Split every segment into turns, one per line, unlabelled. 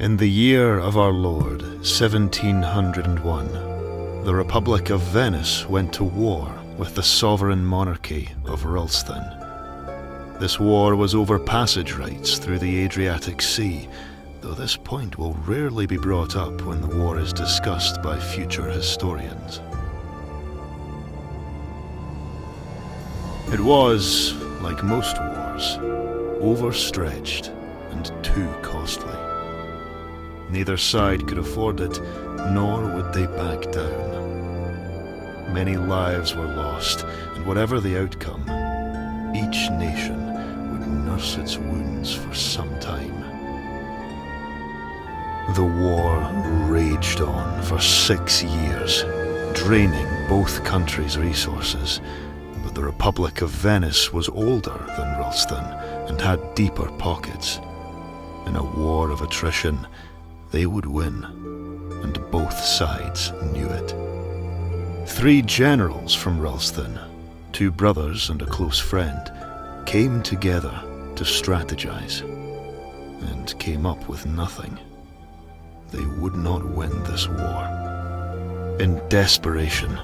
In the year of our Lord, 1701, the Republic of Venice went to war with the sovereign monarchy of Ralston. This war was over passage rights through the Adriatic Sea, though this point will rarely be brought up when the war is discussed by future historians. It was, like most wars, overstretched and too costly. Neither side could afford it, nor would they back down. Many lives were lost, and whatever the outcome, each nation would nurse its wounds for some time. The war raged on for 6 years, draining both countries' resources, but the Republic of Venice was older than Ralston and had deeper pockets. In a war of attrition, they would win, and both sides knew it. 3 generals from Ralston, 2 brothers and a close friend, came together to strategize, and came up with nothing. They would not win this war. In desperation,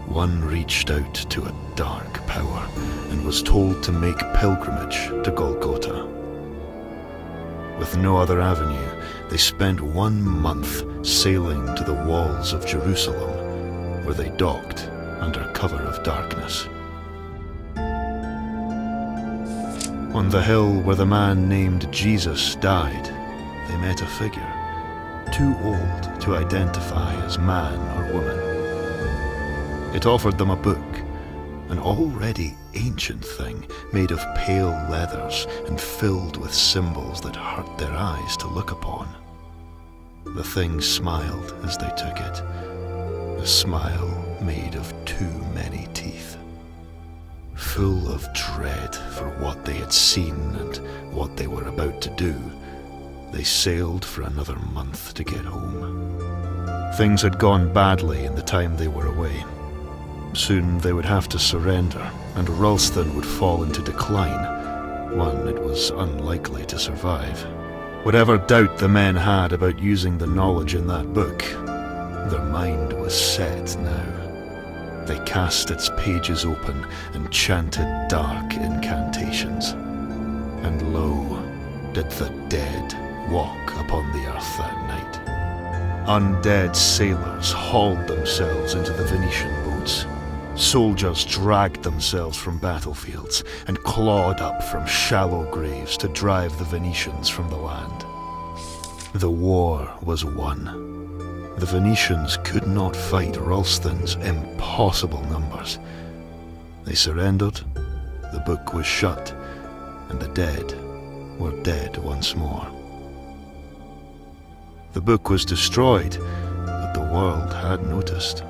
one reached out to a dark power and was told to make pilgrimage to Golgotha. With no other avenue, they spent 1 month sailing to the walls of Jerusalem, where they docked under cover of darkness. On the hill where the man named Jesus died, they met a figure, too old to identify as man or woman. It offered them a book, an already ancient thing made of pale leathers and filled with symbols that hurt their eyes to look upon. The thing smiled as they took it, a smile made of too many teeth. Full of dread for what they had seen and what they were about to do, they sailed for another month to get home. Things had gone badly in the time they were away. Soon they would have to surrender, and Ralston would fall into decline, one it was unlikely to survive. Whatever doubt the men had about using the knowledge in that book, their mind was set now. They cast its pages open and chanted dark incantations. And lo, did the dead walk upon the earth that night. Undead sailors hauled themselves into the Venetian boats. Soldiers dragged themselves from battlefields and clawed up from shallow graves to drive the Venetians from the land. The war was won. The Venetians could not fight Ralston's impossible numbers. They surrendered, the book was shut, and the dead were dead once more. The book was destroyed, but the world had noticed.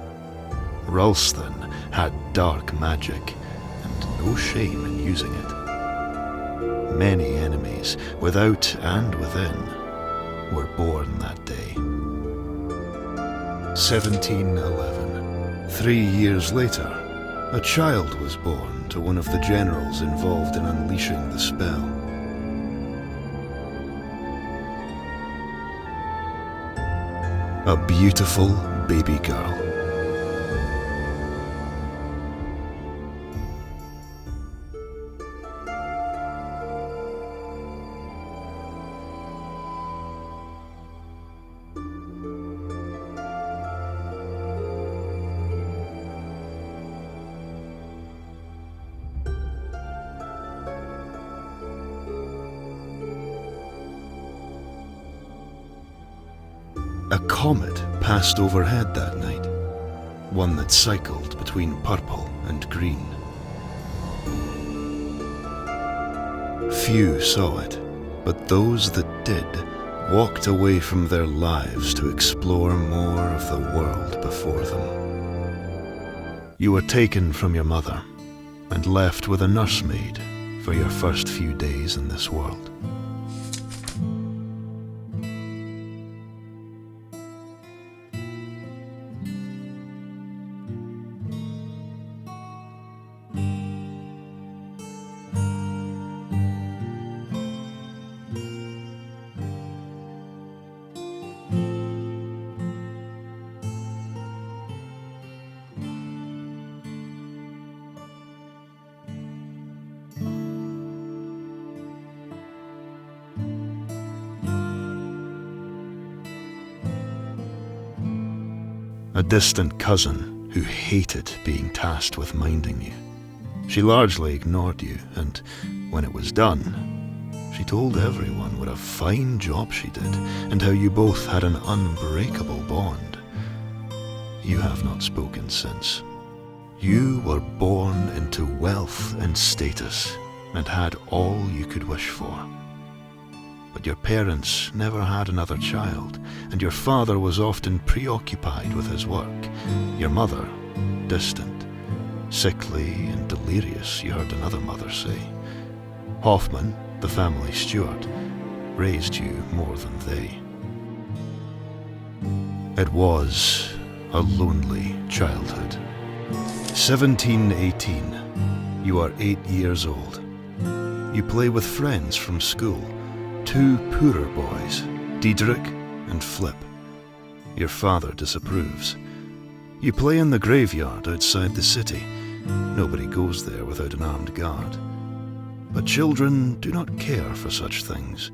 Ralston had dark magic, and no shame in using it. Many enemies, without and within, were born that day. 1711. 3 years later, a child was born to one of the generals involved in unleashing the spell. A beautiful baby girl. A comet passed overhead that night, one that cycled between purple and green. Few saw it, but those that did walked away from their lives to explore more of the world before them. You were taken from your mother and left with a nursemaid for your first few days in this world. a distant cousin who hated being tasked with minding you. She largely ignored you, and when it was done, she told everyone what a fine job she did and how you both had an unbreakable bond. You have not spoken since. You were born into wealth and status and had all you could wish for. But your parents never had another child, and your father was often preoccupied with his work. Your mother, distant, sickly and delirious, you heard another mother say. Hoffman, the family steward, raised you more than they. It was a lonely childhood. 1718. You are 8 years old. You play with friends from school, 2 poorer boys, Diedrich and Flip. Your father disapproves. You play in the graveyard outside the city. Nobody goes there without an armed guard. But children do not care for such things.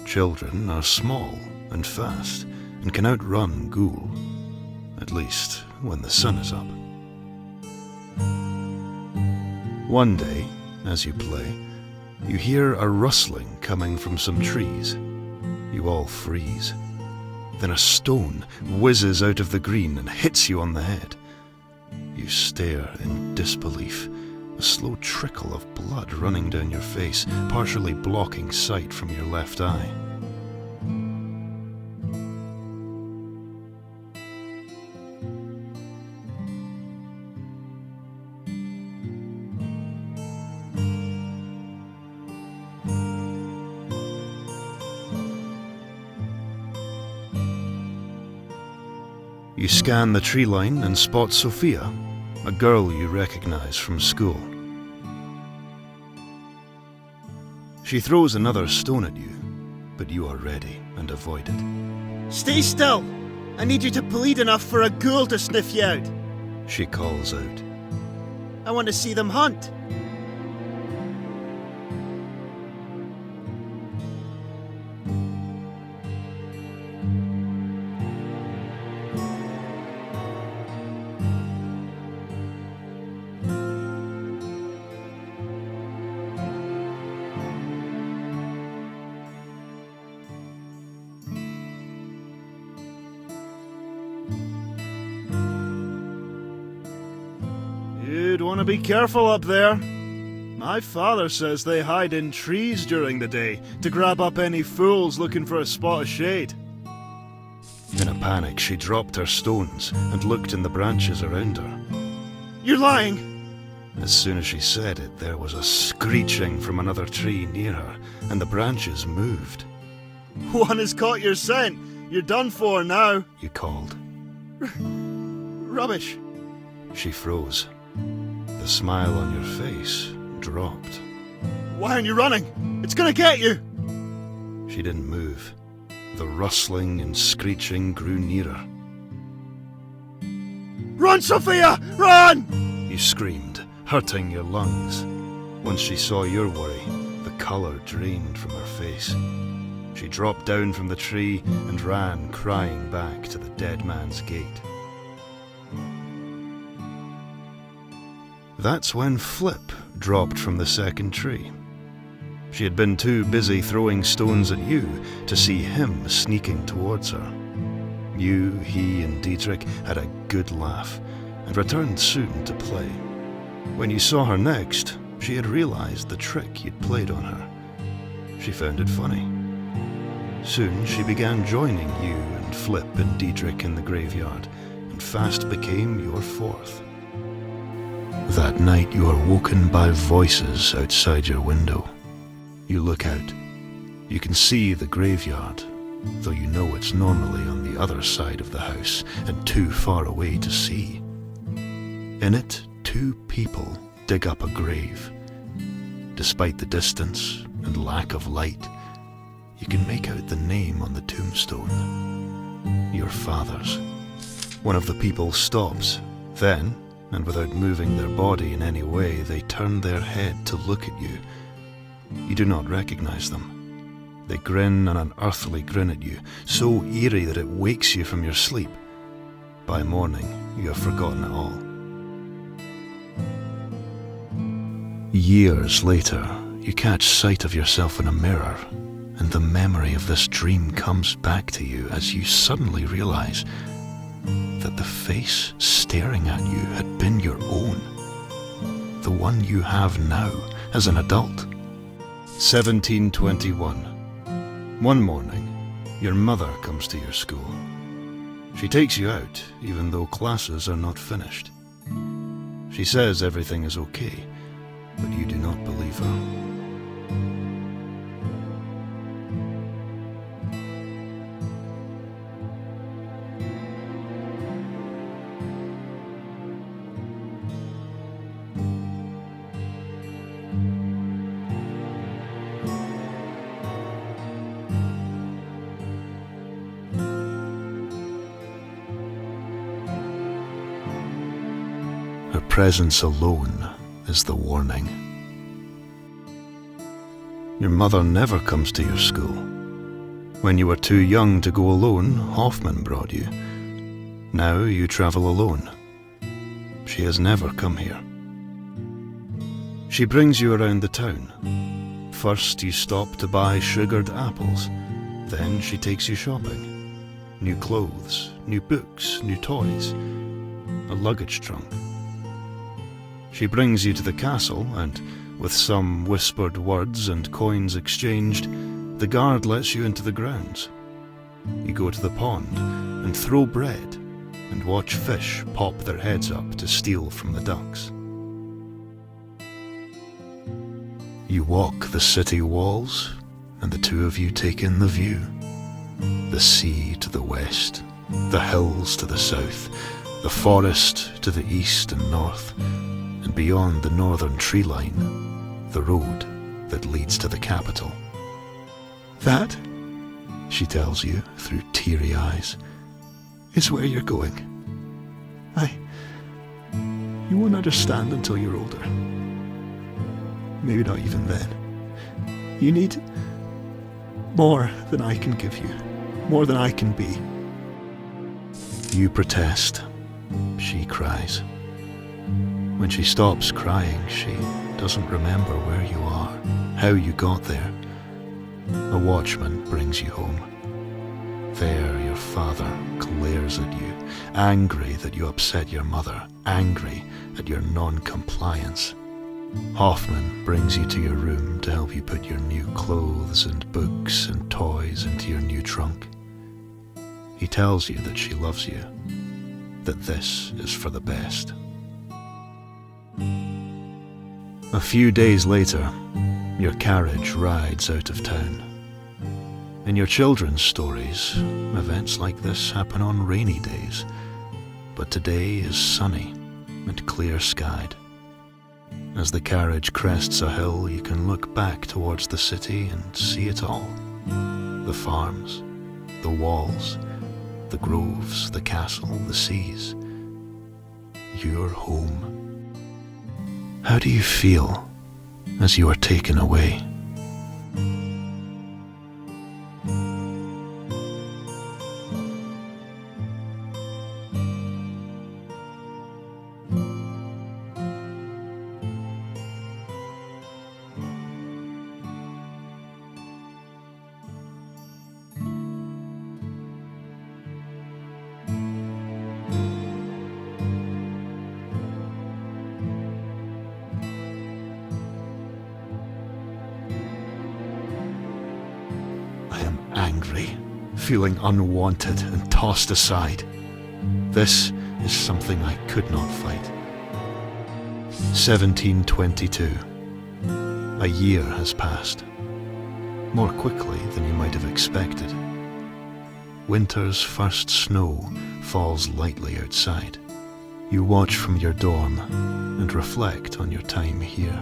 Children are small and fast and can outrun ghoul, at least when the sun is up. One day, as you play, you hear a rustling coming from some trees. You all freeze. Then a stone whizzes out of the green and hits you on the head. You stare in disbelief, a slow trickle of blood running down your face, partially blocking sight from your left eye. You scan the tree line and spot Sophia, a girl you recognize from school. She throws another stone at you, but you are ready and avoid it.
Stay still! I need you to bleed enough for a ghoul to sniff you out.
She calls out.
I want to see them hunt.
You'd want to be careful up there. My father says they hide in trees during the day to grab up any fools looking for a spot of shade.
In a panic, she dropped her stones and looked in the branches around her.
You're lying!
As soon as she said it, there was a screeching from another tree near her, and the branches moved.
One has caught your scent. You're done for now.
You called.
Rubbish.
She froze. The smile on your face dropped.
Why aren't you running? It's gonna get you!
She didn't move. The rustling and screeching grew nearer.
Run, Sophia! Run!
You screamed, hurting your lungs. Once she saw your worry, the colour drained from her face. She dropped down from the tree and ran crying back to the dead man's gate. That's when Flip dropped from the second tree. She had been too busy throwing stones at you to see him sneaking towards her. You, he, and Diedrich had a good laugh and returned soon to play. When you saw her next, she had realized the trick you'd played on her. She found it funny. Soon she began joining you and Flip and Diedrich in the graveyard, and fast became your fourth. That night you are woken by voices outside your window. You look out. You can see the graveyard, though you know it's normally on the other side of the house and too far away to see. In it, 2 people dig up a grave. Despite the distance and lack of light, you can make out the name on the tombstone. Your father's. One of the people stops. Then, and without moving their body in any way, they turn their head to look at you. You do not recognize them. They grin an unearthly grin at you, so eerie that it wakes you from your sleep. By morning, you have forgotten it all. Years later, you catch sight of yourself in a mirror, and the memory of this dream comes back to you as you suddenly realize that the face staring at you had been your own, the one you have now as an adult. 1721. One morning, your mother comes to your school. She takes you out, even though classes are not finished. She says everything is okay, but you do not believe her. Her presence alone is the warning. Your mother never comes to your school. When you were too young to go alone, Hoffman brought you. Now you travel alone. She has never come here. She brings you around the town. First you stop to buy sugared apples. Then she takes you shopping. New clothes, new books, new toys, a luggage trunk. She brings you to the castle, and with some whispered words and coins exchanged, the guard lets you into the grounds. You go to the pond and throw bread and watch fish pop their heads up to steal from the ducks. You walk the city walls, and the two of you take in the view. The sea to the west, the hills to the south, the forest to the east and north, and beyond the northern tree line, the road that leads to the capital. That, she tells you through teary eyes, is where you're going. You won't understand until you're older. Maybe not even then. You need more than I can give you, more than I can be. You protest. She cries. When she stops crying, she doesn't remember where you are, how you got there. A watchman brings you home. There your father glares at you, angry that you upset your mother, angry at your non-compliance. Hoffman brings you to your room to help you put your new clothes and books and toys into your new trunk. He tells you that she loves you, that this is for the best. A few days later, your carriage rides out of town. In your children's stories, events like this happen on rainy days, but today is sunny and clear-skied. As the carriage crests a hill, you can look back towards the city and see it all. The farms, the walls, the groves, the castle, the seas. Your home. How do you feel as you are taken away? Angry, feeling unwanted and tossed aside. This is something I could not fight. 1722. A year has passed, more quickly than you might have expected. Winter's first snow falls lightly outside. You watch from your dorm and reflect on your time here.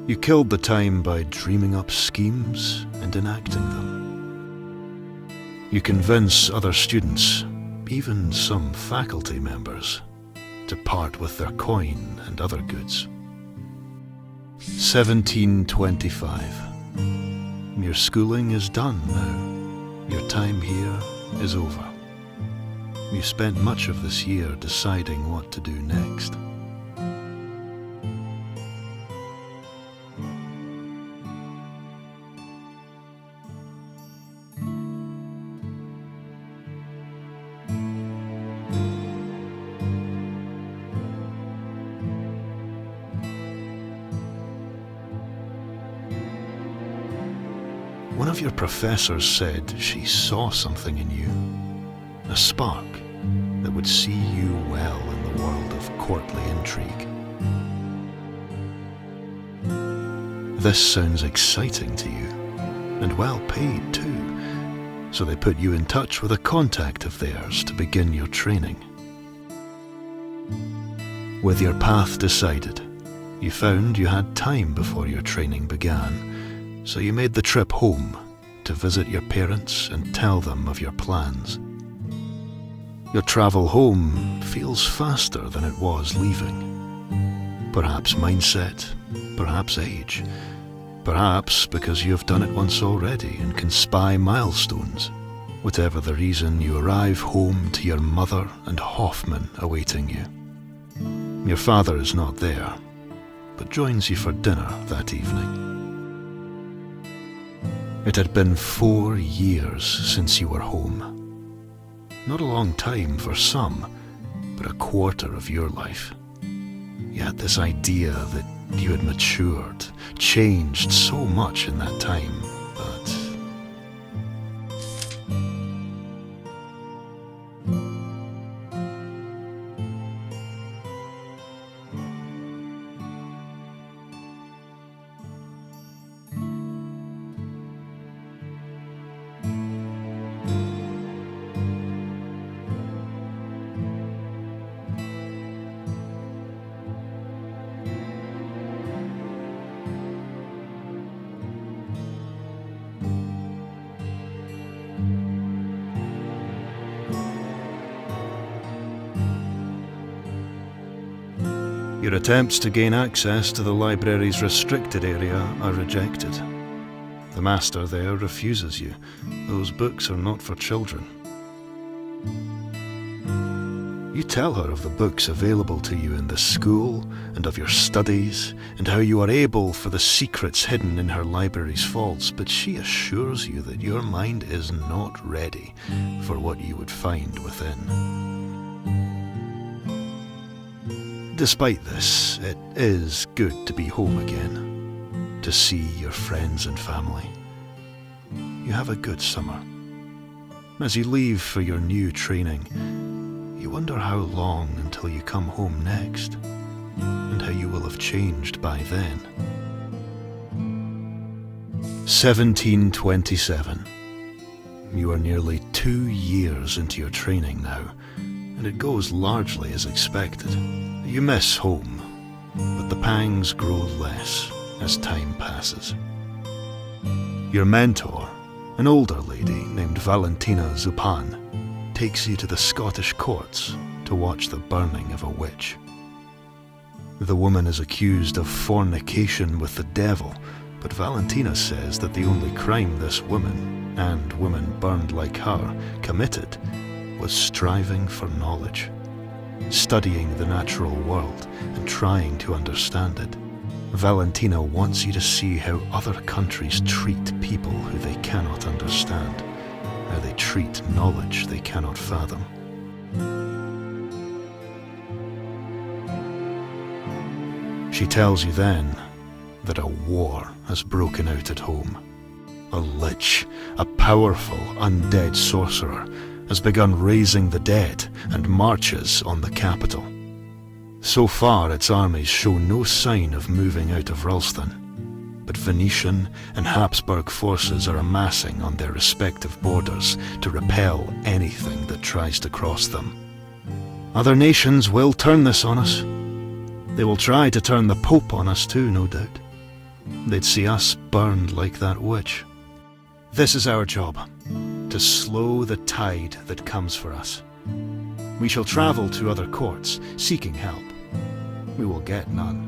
You killed the time by dreaming up schemes and enacting them. You convince other students, even some faculty members, to part with their coin and other goods. 1725. Your schooling is done now. Your time here is over. You spent much of this year deciding what to do next. One of your professors said she saw something in you, a spark that would see you well in the world of courtly intrigue. This sounds exciting to you, and well paid too, so they put you in touch with a contact of theirs to begin your training. With your path decided, you found you had time before your training began, so you made the trip home to visit your parents and tell them of your plans. Your travel home feels faster than it was leaving. Perhaps mindset, perhaps age, perhaps because you have done it once already and can spy milestones. Whatever the reason, you arrive home to your mother and Hoffman awaiting you. Your father is not there, but joins you for dinner that evening. It had been 4 years since you were home. Not a long time for some, but a quarter of your life. You had this idea that you had matured, changed so much in that time, but... Your attempts to gain access to the library's restricted area are rejected. The master there refuses you. Those books are not for children. You tell her of the books available to you in the school and of your studies and how you are able for the secrets hidden in her library's vaults, but she assures you that your mind is not ready for what you would find within. Despite this, it is good to be home again, to see your friends and family. You have a good summer. As you leave for your new training, you wonder how long until you come home next, and how you will have changed by then. 1727. You are nearly 2 years into your training now, and it goes largely as expected. You miss home, but the pangs grow less as time passes. Your mentor, an older lady named Valentina Zupan, takes you to the Scottish courts to watch the burning of a witch. The woman is accused of fornication with the devil, but Valentina says that the only crime this woman, and women burned like her, committed was striving for knowledge, studying the natural world and trying to understand it. Valentina wants you to see how other countries treat people who they cannot understand, how they treat knowledge they cannot fathom. She tells you then that a war has broken out at home. A lich, a powerful undead sorcerer, has begun raising the dead and marches on the capital. So far its armies show no sign of moving out of Ralston, but Venetian and Habsburg forces are amassing on their respective borders to repel anything that tries to cross them. Other nations will turn this on us. They will try to turn the Pope on us too, no doubt. They'd see us burned like that witch.
This is our job, to slow the tide that comes for us. We shall travel to other courts, seeking help. We will get none.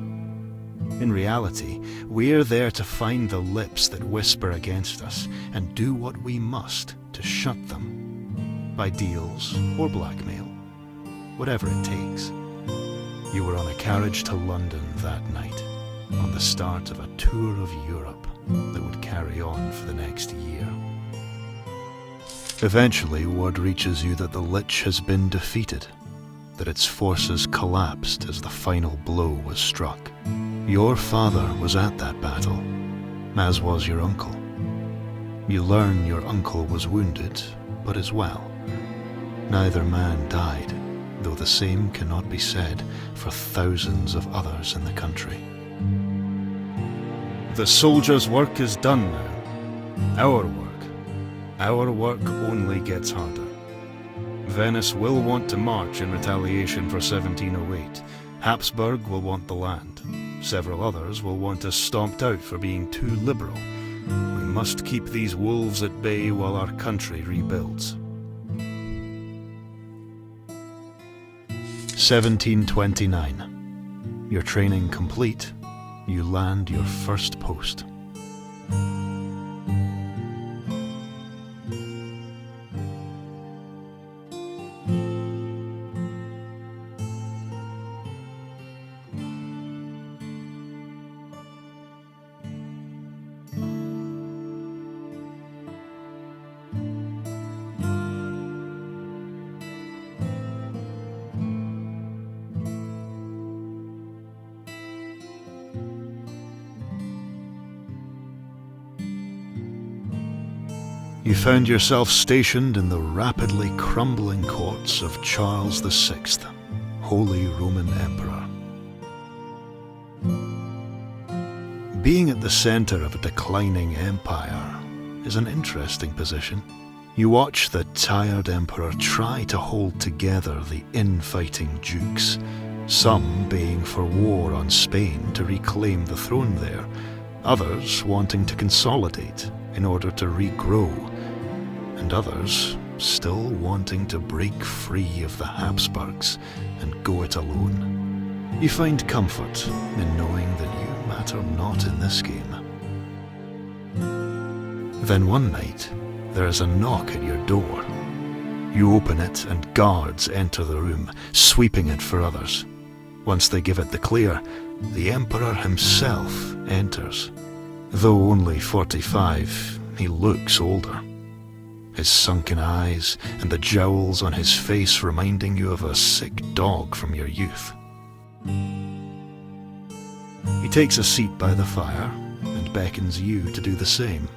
In reality, we're there to find the lips that whisper against us and do what we must to shut them, by deals or blackmail, whatever it takes. You were on a carriage to London that night, on the start of a tour of Europe that would carry on for the next year.
Eventually, word reaches you that the Lich has been defeated, that its forces collapsed as the final blow was struck. Your father was at that battle, as was your uncle. You learn your uncle was wounded, but is well. Neither man died, though the same cannot be said for thousands of others in the country.
The soldier's work is done now. Our work only gets harder. Venice will want to march in retaliation for 1708. Habsburg will want the land. Several others will want us stomped out for being too liberal. We must keep these wolves at bay while our country rebuilds.
1729. Your training complete, you land your first post. You found yourself stationed in the rapidly crumbling courts of Charles VI, Holy Roman Emperor. Being at the center of a declining empire is an interesting position. You watch the tired emperor try to hold together the infighting dukes, some baying for war on Spain to reclaim the throne there, others wanting to consolidate in order to regrow, and others still wanting to break free of the Habsburgs and go it alone. You find comfort in knowing that you matter not in this game. Then one night, there is a knock at your door. You open it and guards enter the room, sweeping it for others. Once they give it the clear, the Emperor himself enters. Though only 45, he looks older. His sunken eyes and the jowls on his face reminding you of a sick dog from your youth. He takes a seat by the fire and beckons you to do the same.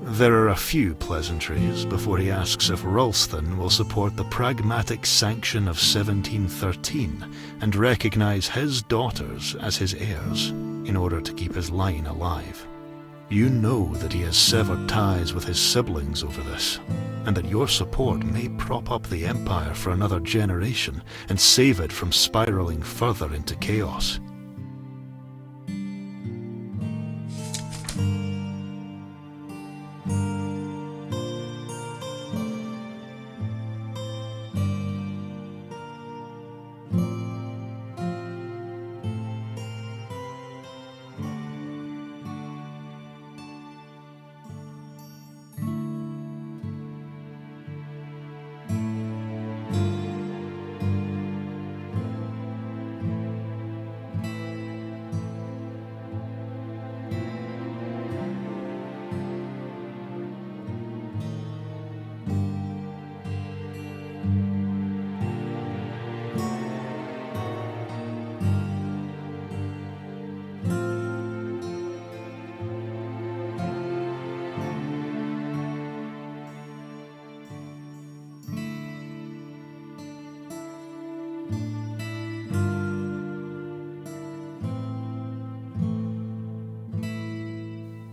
There are a few pleasantries before he asks if Ralston will support the pragmatic sanction of 1713 and recognize his daughters as his heirs in order to keep his line alive. You know that he has severed ties with his siblings over this, and that your support may prop up the empire for another generation and save it from spiraling further into chaos.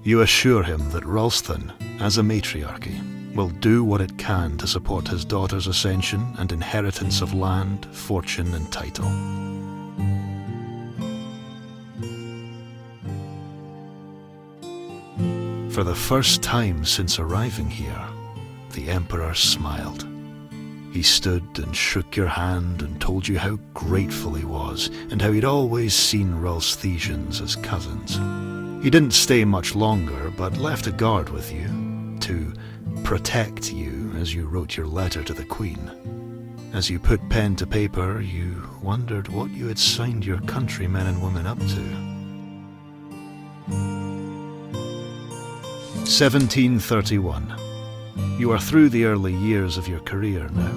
You assure him that Ralston, as a matriarchy, will do what it can to support his daughter's ascension and inheritance of land, fortune, and title.
For the first time since arriving here, the Emperor smiled. He stood and shook your hand and told you how grateful he was and how he'd always seen Ralsthesians as cousins. He didn't stay much longer, but left a guard with you to protect you as you wrote your letter to the Queen. As you put pen to paper, you wondered what you had signed your countrymen and women up to. 1731. You are through the early years of your career now.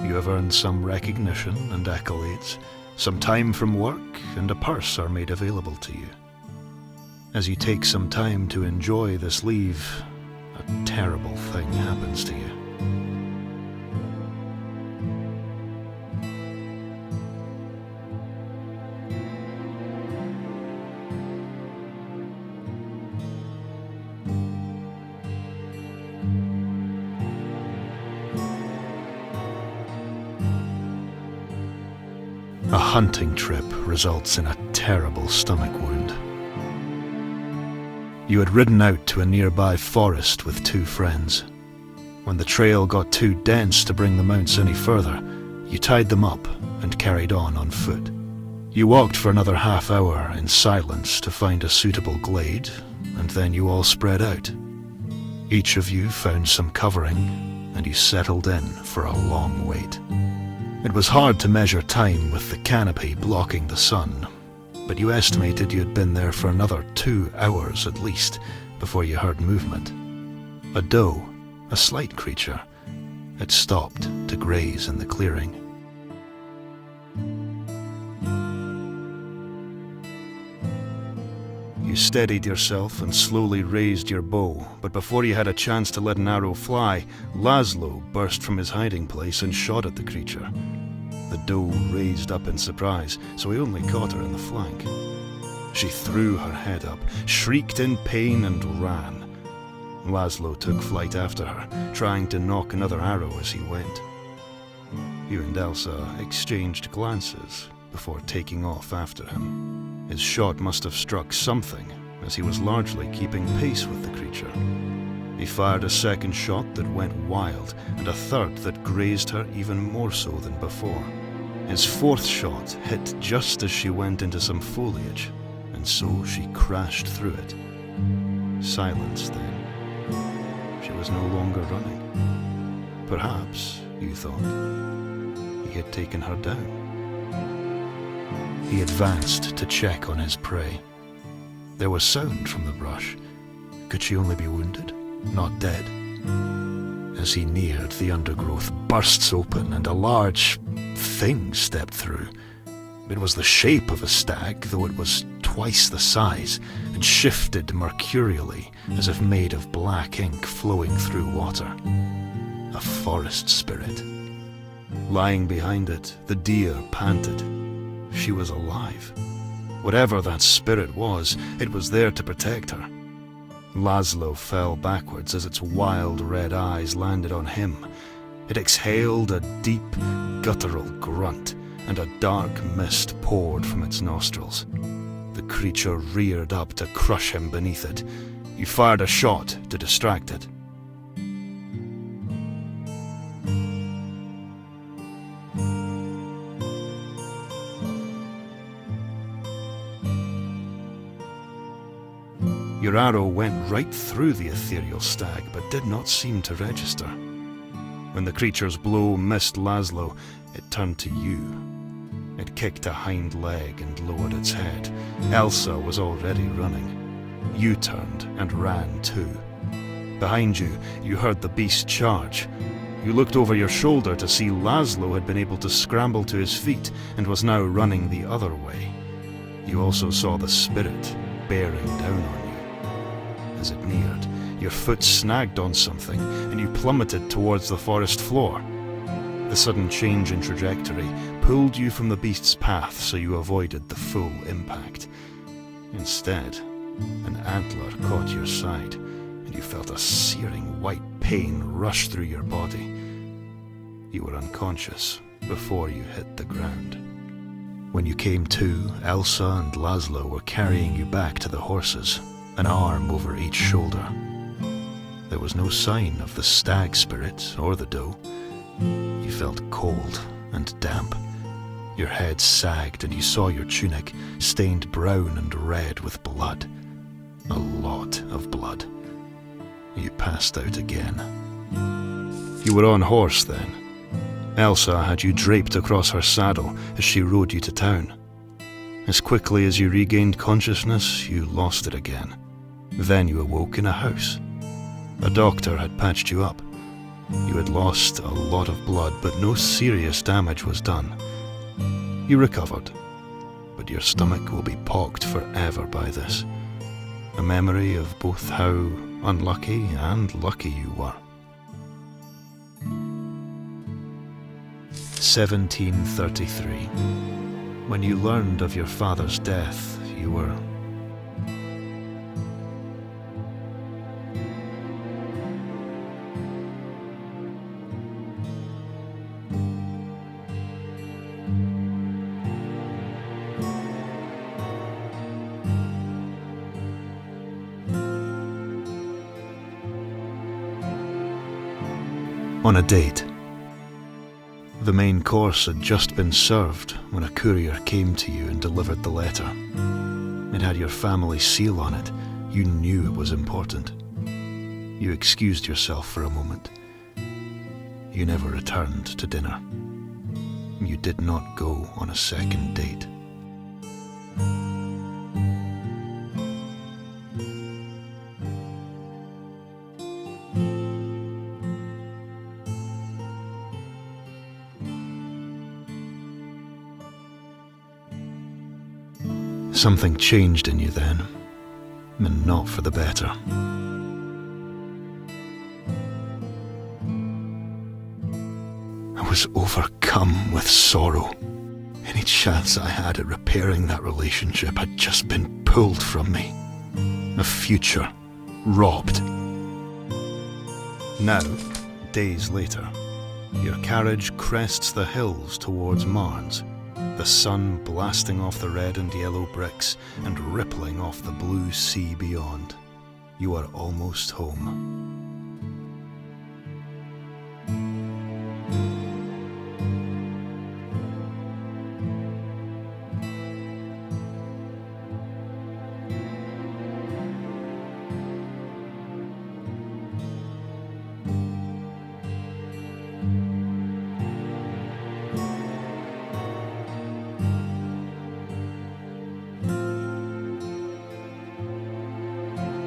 You have earned some recognition and accolades, some time from work, and a purse are made available to you. As you take some time to enjoy this leave, a terrible thing happens to you. A hunting trip results in a terrible stomach wound. You had ridden out to a nearby forest with 2 friends. When the trail got too dense to bring the mounts any further, you tied them up and carried on foot. You walked for another half hour in silence to find a suitable glade, and then you all spread out. Each of you found some covering, and you settled in for a long wait. It was hard to measure time with the canopy blocking the sun, but you estimated you had been there for another 2 hours at least before you heard movement. A doe, a slight creature, had stopped to graze in the clearing. You steadied yourself and slowly raised your bow, but before you had a chance to let an arrow fly, Laszlo burst from his hiding place and shot at the creature. The doe raised up in surprise, so he only caught her in the flank. She threw her head up, shrieked in pain, and ran. Laszlo took flight after her, trying to knock another arrow as he went. You and Elsa exchanged glances before taking off after him. His shot must have struck something, as he was largely keeping pace with the creature. He fired a second shot that went wild, and a third that grazed her even more so than before. His fourth shot hit just as she went into some foliage, and so she crashed through it. Silence then. She was no longer running. Perhaps, you thought, he had taken her down. He advanced to check on his prey. There was sound from the brush. Could she only be wounded, not dead? As he neared, the undergrowth bursts open and a large thing stepped through. It was the shape of a stag, though it was twice the size, and shifted mercurially as if made of black ink flowing through water. A forest spirit. Lying behind it, the deer panted. She was alive. Whatever that spirit was, it was there to protect her. Laszlo fell backwards as its wild red eyes landed on him. It exhaled a deep, guttural grunt, and a dark mist poured from its nostrils. The creature reared up to crush him beneath it. You fired a shot to distract it. Your arrow went right through the ethereal stag, but did not seem to register. When the creature's blow missed Laszlo, it turned to you. It kicked a hind leg and lowered its head. Elsa was already running. You turned and ran too. Behind you, you heard the beast charge. You looked over your shoulder to see Laszlo had been able to scramble to his feet and was now running the other way. You also saw the spirit bearing down on you. As it neared, your foot snagged on something and you plummeted towards the forest floor. The sudden change in trajectory pulled you from the beast's path so you avoided the full impact. Instead, an antler caught your side and you felt a searing white pain rush through your body. You were unconscious before you hit the ground. When you came to, Elsa and Laszlo were carrying you back to the horses. an arm over each shoulder. There was no sign of the stag spirit or the doe. You felt cold and damp. Your head sagged and you saw your tunic stained brown and red with blood. A lot of blood. You passed out again. You were on horse then. Elsa had you draped across her saddle as she rode you to town. As quickly as you regained consciousness, you lost it again. Then you awoke in a house. A doctor had patched you up. You had lost a lot of blood, but no serious damage was done. You recovered, but your stomach will be pocked forever by this. A memory of both how unlucky and lucky you were. 1733. When you learned of your father's death, you were... on a date. The main course had just been served when a courier came to you and delivered the letter. It had your family seal on it. You knew it was important. You excused yourself for a moment. You never returned to dinner. You did not go on a second date. Something changed in you then, and not for the better. I was overcome with sorrow. Any chance I had at repairing that relationship had just been pulled from me. A future robbed. Now, days later, your carriage crests the hills towards Marnes. The sun blasting off the red and yellow bricks and rippling off the blue sea beyond. You are almost home.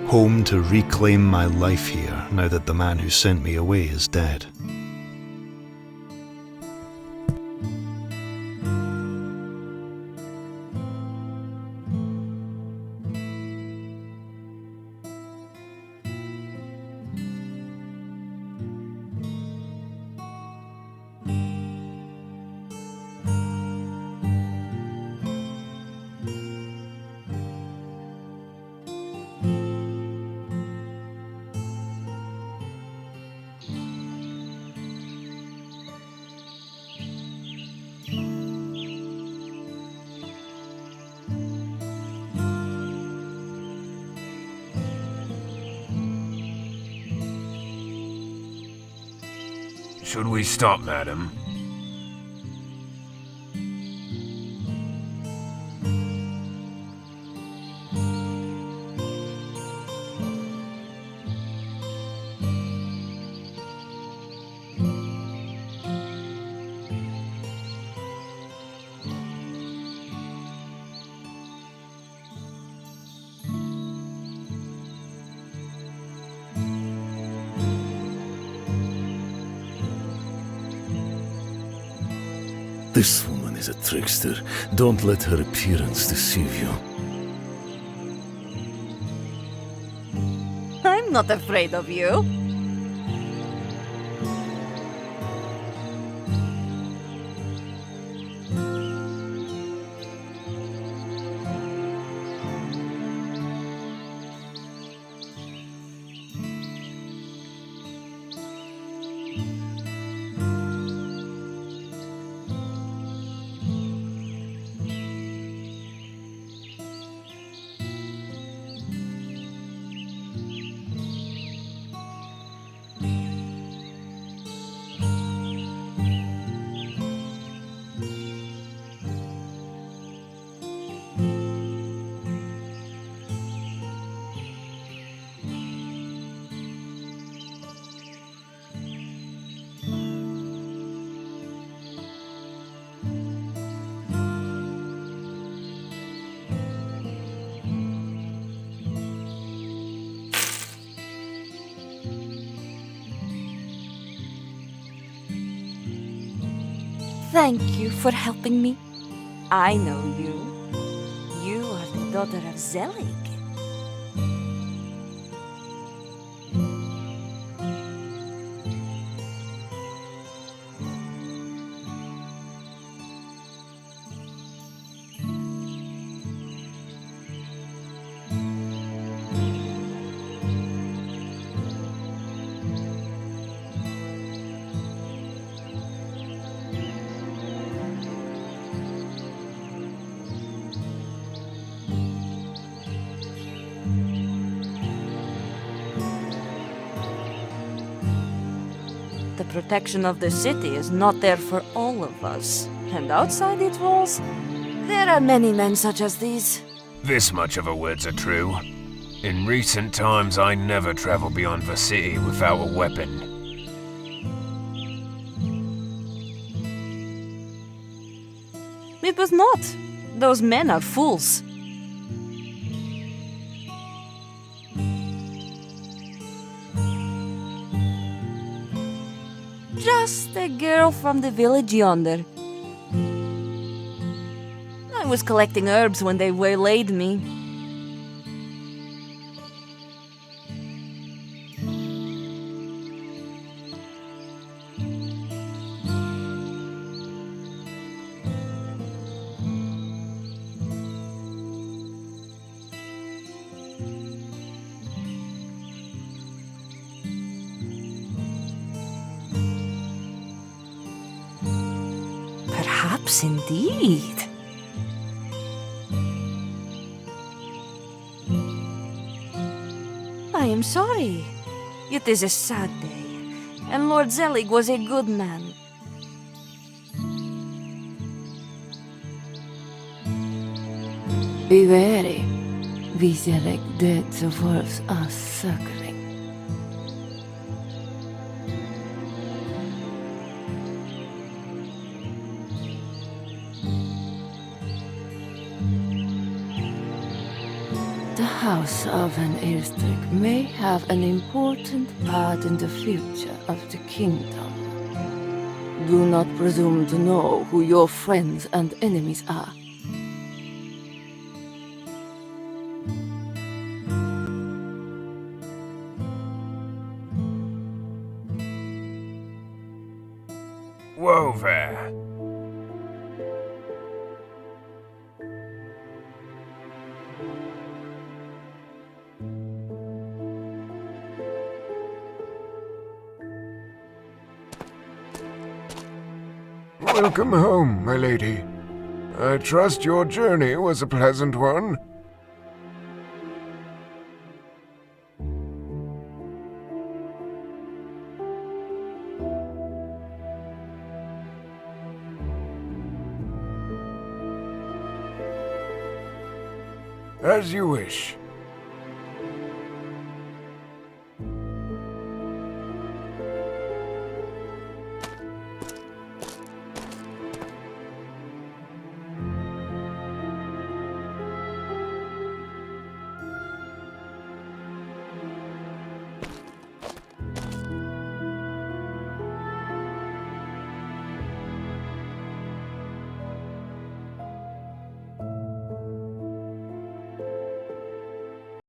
Home to reclaim my life here, now that the man who sent me away is dead.
Should we stop, madam?
This woman is a trickster. Don't let her appearance deceive you.
I'm not afraid of you. Thank you for helping me. I know you. You are the daughter of Zelig. The protection of the city is not there for all of us. And outside its walls, there are many men such as these.
This much of a words are true. In recent times, I never travel beyond the city without a weapon.
It was not. Those men are fools. Just a girl from the village yonder. I was collecting herbs when they waylaid me. Perhaps indeed. I am sorry. It is a sad day, and Lord Zelig was a good man.
Be wary. We select dead the wolves are circling. The House of Van Eelstrik may have an important part in the future of the kingdom. Do not presume to know who your friends and enemies are.
Whoa there. Welcome home, my lady. I trust your journey was a pleasant one. As you wish.